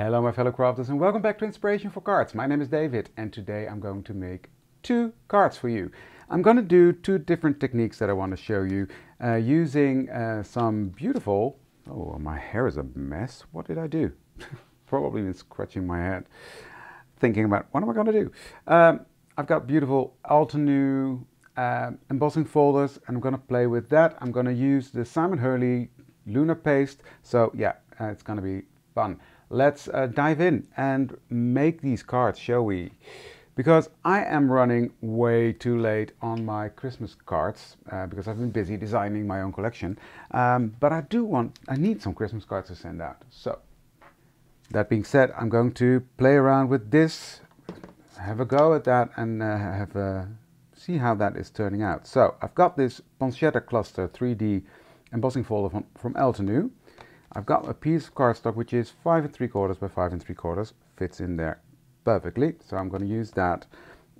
Hello my fellow crafters and welcome back to Inspiration for Cards. My name is David and today I'm going to make 2 cards for you. I'm going to do 2 different techniques that I want to show you using some beautiful... Oh, my hair is a mess. What did I do? Probably been scratching my head thinking about what am I going to do. I've got beautiful Altenew embossing folders and I'm going to play with that. I'm going to use the Simon Hurley Lunar paste. So yeah, it's going to be fun. Let's dive in and make these cards, shall we? Because I am running way too late on my Christmas cards because I've been busy designing my own collection. But I need some Christmas cards to send out. So that being said, I'm going to play around with this, have a go at that and see how that is turning out. So I've got this Pancetta Cluster 3D embossing folder from Altenew. I've got a piece of cardstock which is 5 3/4 by 5 3/4, fits in there perfectly, so I'm going to use that.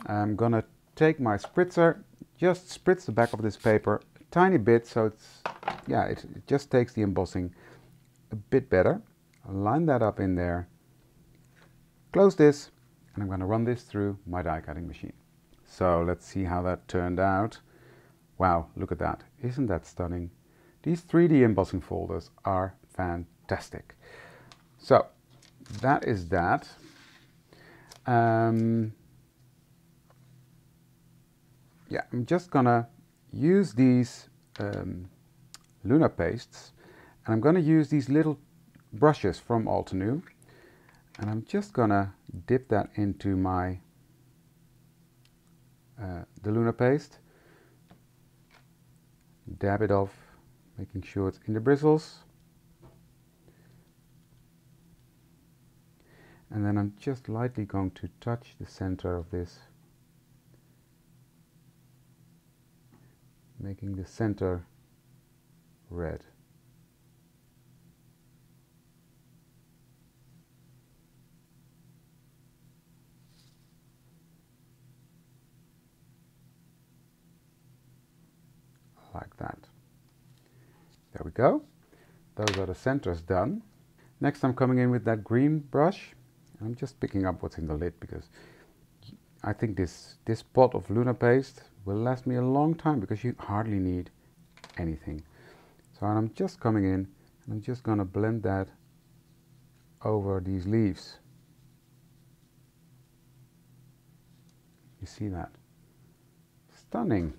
I'm going to take my spritzer, just spritz the back of this paper a tiny bit so it just takes the embossing a bit better. I'll line that up in there, close this, and I'm going to run this through my die cutting machine. So let's see how that turned out. Wow, look at that. Isn't that stunning? These 3D embossing folders are fantastic. So that is that. Yeah, I'm just gonna use these Lunar pastes and I'm gonna use these little brushes from Altenew and I'm just gonna dip that into my the Lunar paste, dab it off, making sure it's in the bristles. And then I'm just lightly going to touch the center of this, making the center red. Like that. There we go. Those are the centers done. Next I'm coming in with that green brush. I'm just picking up what's in the lid because I think this pot of Lunar paste will last me a long time because you hardly need anything. So I'm just coming in and I'm just going to blend that over these leaves. You see that? Stunning.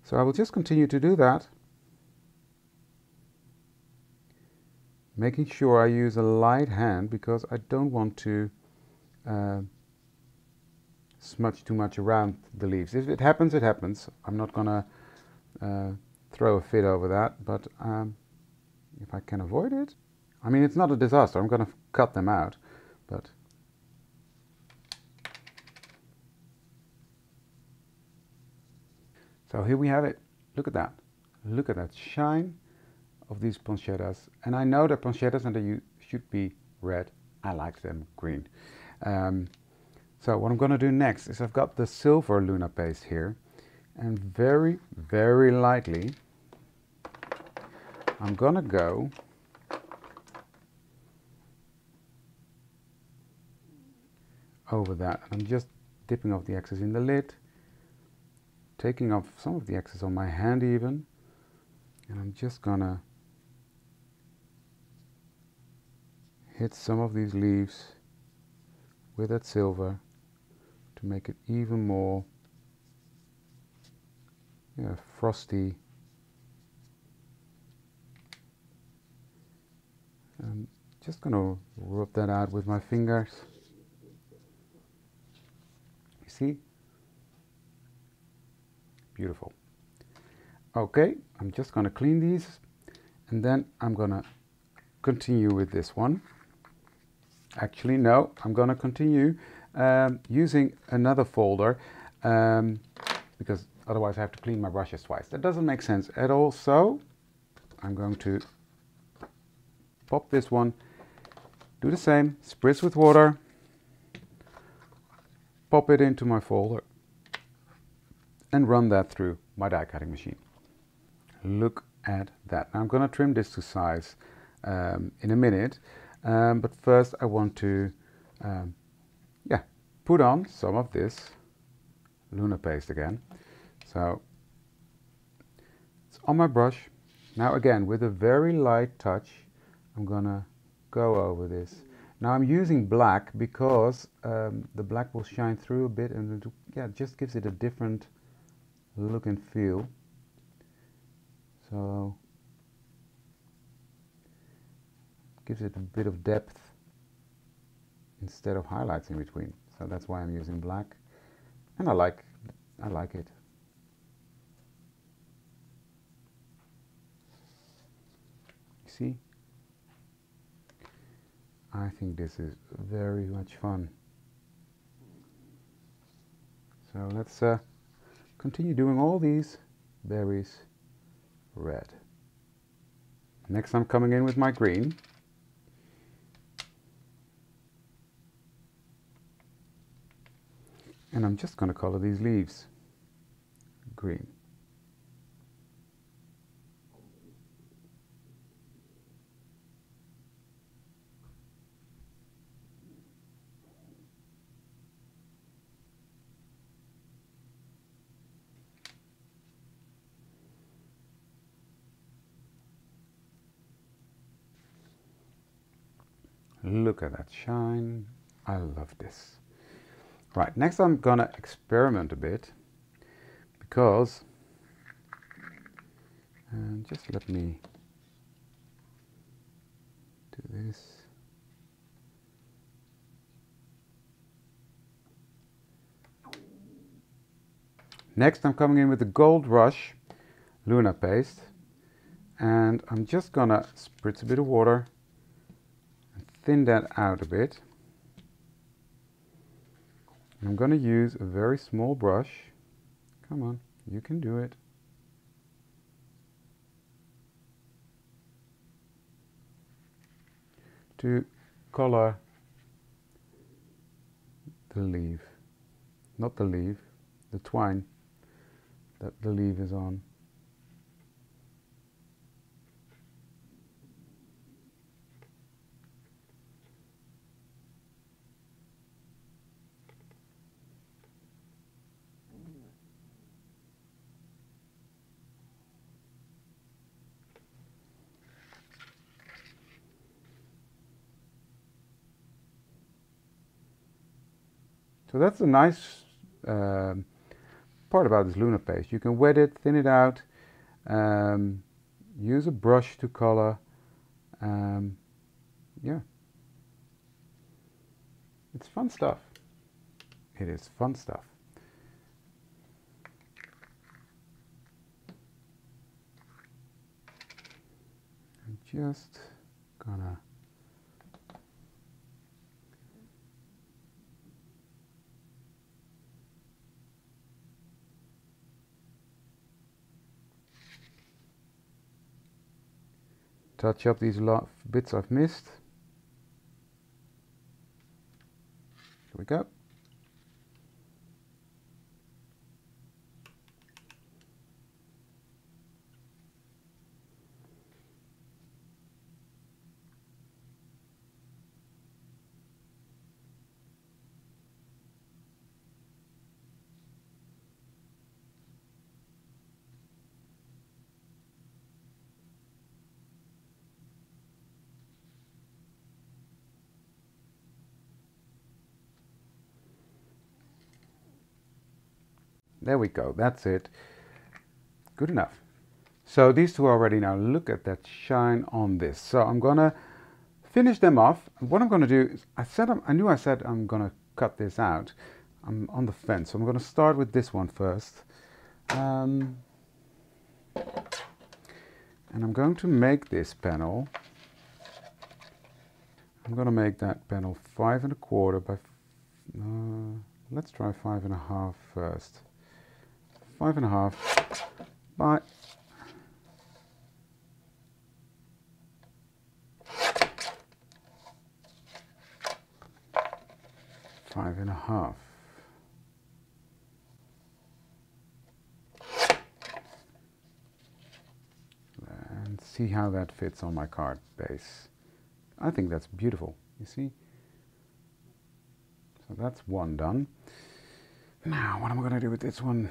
So I will just continue to do that, making sure I use a light hand because I don't want to smudge too much around the leaves. If it happens, it happens. I'm not gonna throw a fit over that, but if I can avoid it, I mean, it's not a disaster. I'm gonna cut them out, but so here we have it. Look at that. Look at that shine of these pancettas. And I know they're pancettas and they should be red. I like them green. So what I'm going to do next is I've got the silver Lunar paste here. And very, very lightly, I'm going to go over that. And I'm just dipping off the excess in the lid, taking off some of the excess on my hand even, and I'm just gonna hit some of these leaves with that silver to make it even more frosty. I'm just gonna rub that out with my fingers. You see? Beautiful. Okay, I'm just going to clean these and then I'm going to continue with this one. Actually, no, I'm going to continue using another folder because otherwise I have to clean my brushes twice. That doesn't make sense at all. So I'm going to pop this one, do the same, spritz with water, pop it into my folder and run that through my die cutting machine. Look at that. Now I'm going to trim this to size in a minute. But first I want to yeah, put on some of this Lunar paste again. So it's on my brush. Now again, with a very light touch, I'm gonna go over this. Now I'm using black because the black will shine through a bit, and it just gives it a different look and feel. So gives it a bit of depth instead of highlights in between. So that's why I'm using black, and I like it. You see? I think this is very much fun. So let's continue doing all these berries red. Next I'm coming in with my green. And I'm just going to color these leaves green. Look at that shine. I love this. Right, next I'm gonna experiment a bit, because, and just let me do this. Next I'm coming in with the Gold Rush Lunar paste, and I'm just gonna spritz a bit of water and thin that out a bit. I'm going to use a very small brush. Come on, you can do it. To color the leaf. Not the leaf, the twine that the leaf is on. So that's a nice part about this Lunar paste. You can wet it, thin it out, use a brush to color. Yeah, it's fun stuff. It is fun stuff. I'm just gonna touch up these bits I've missed. Here we go. There we go, that's it. Good enough. So these two are ready now. Look at that shine on this. So I'm gonna finish them off. What I'm gonna do is, I knew I said I'm gonna cut this out. I'm on the fence, so I'm gonna start with this one first. And I'm going to make this panel. I'm gonna make that panel 5 1/4 by, let's try 5 1/2 first. 5 1/2 by 5 1/2. And see how that fits on my card base. I think that's beautiful, you see? So that's one done. Now, what am I going to do with this one?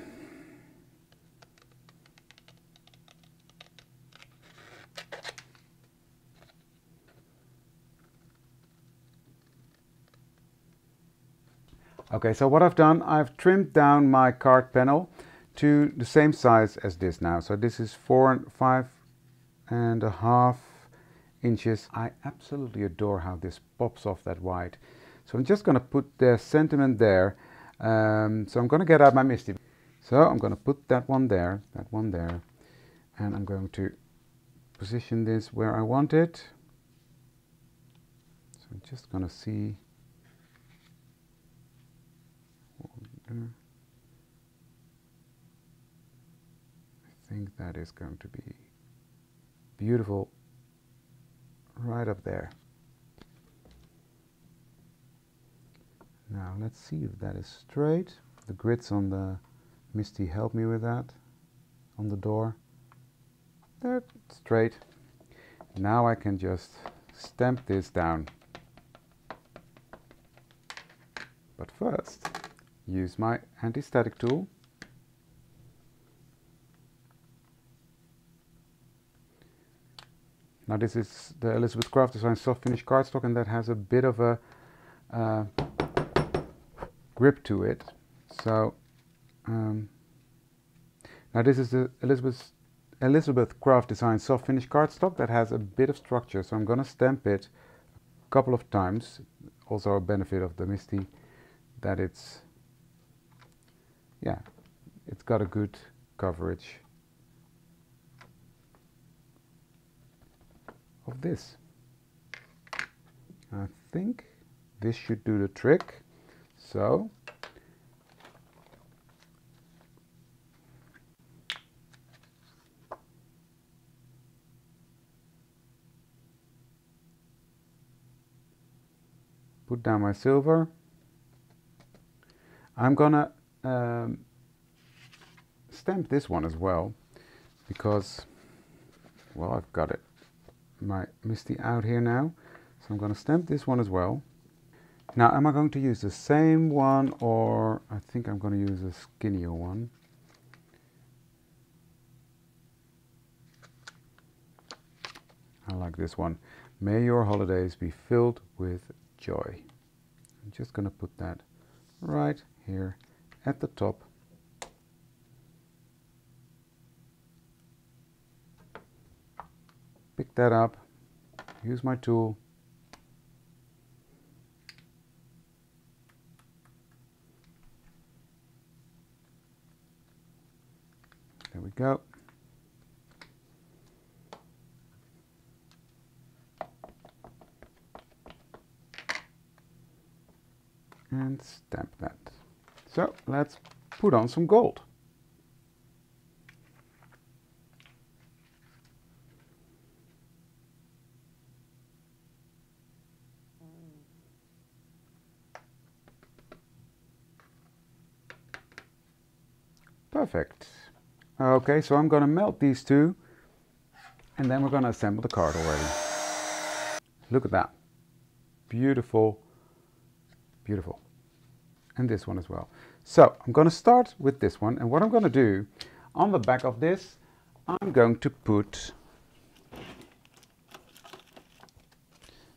Okay, so what I've done, I've trimmed down my card panel to the same size as this now. So this is 5.5 inches. I absolutely adore how this pops off that white. So I'm just going to put the sentiment there. So I'm going to get out my MISTI. So I'm going to put that one there, and I'm going to position this where I want it. So I'm just going to see. I think that is going to be beautiful right up there. Now let's see if that is straight. The grids on the MISTI help me with that. On the door. They're straight. Now I can just stamp this down. But first, use my anti-static tool. Now this is the Elizabeth Craft Design soft finish cardstock, and that has a bit of a grip to it. So now this is the Elizabeth Craft Design soft finish cardstock that has a bit of structure. So I'm going to stamp it a couple of times. Also a benefit of the MISTI that it's got a good coverage of this. I think this should do the trick. So put down my silver. I'm gonna stamp this one as well, because, well, I've got it, my MISTI out here now, so I'm going to stamp this one as well. Now, am I going to use the same one, or I think I'm going to use a skinnier one? I like this one. May your holidays be filled with joy. I'm just going to put that right here at the top. Pick that up, use my tool, there we go. And stamp that. So let's put on some gold. Perfect. Okay, so I'm going to melt these two, and then we're going to assemble the card already. Look at that. Beautiful, beautiful. And this one as well. So I'm going to start with this one, and what I'm going to do on the back of this, I'm going to put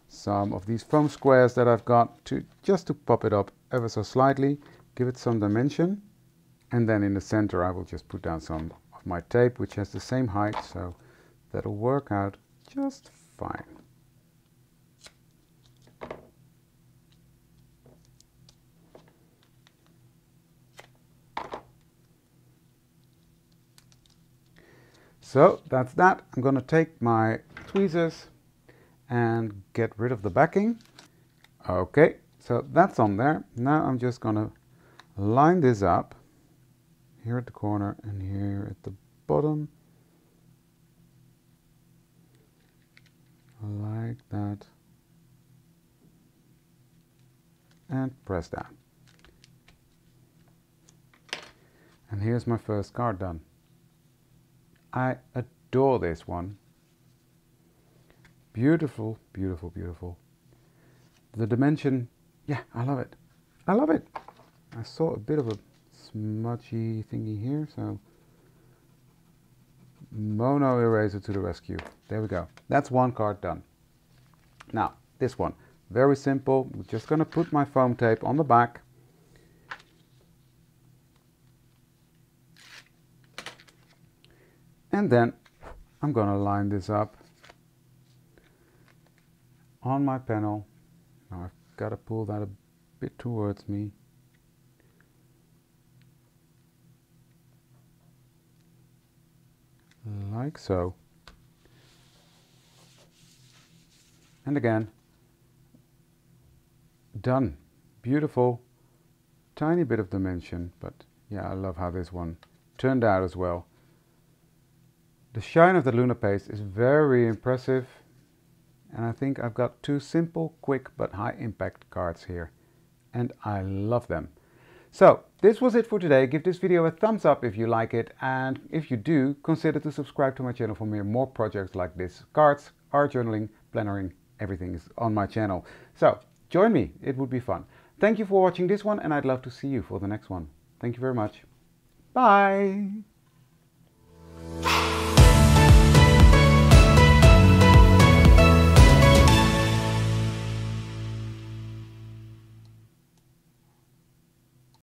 some of these foam squares that I've got just to pop it up ever so slightly, give it some dimension. And then in the center I will just put down some of my tape, which has the same height, so that'll work out just fine. So that's that. I'm going to take my tweezers and get rid of the backing. Okay, so that's on there. Now I'm just going to line this up. Here at the corner and here at the bottom, like that, and press down. And here's my first card done. I adore this one. Beautiful, beautiful, beautiful. The dimension, yeah, I love it. I love it. I saw a bit of a smudgy thingy here, so mono eraser to the rescue. There we go. That's one card done. Now, this one, very simple. I'm just going to put my foam tape on the back. And then I'm going to line this up on my panel. Now I've got to pull that a bit towards me. Like so. And again, done. Beautiful. Tiny bit of dimension, but yeah, I love how this one turned out as well. The shine of the Lunar paste is very impressive, and I think I've got two simple, quick but high impact cards here, and I love them. So this was it for today. Give this video a thumbs up if you like it, and if you do, consider to subscribe to my channel for more projects like this. Cards, art journaling, plannering, everything is on my channel. So join me, it would be fun. Thank you for watching this one, and I'd love to see you for the next one. Thank you very much. Bye!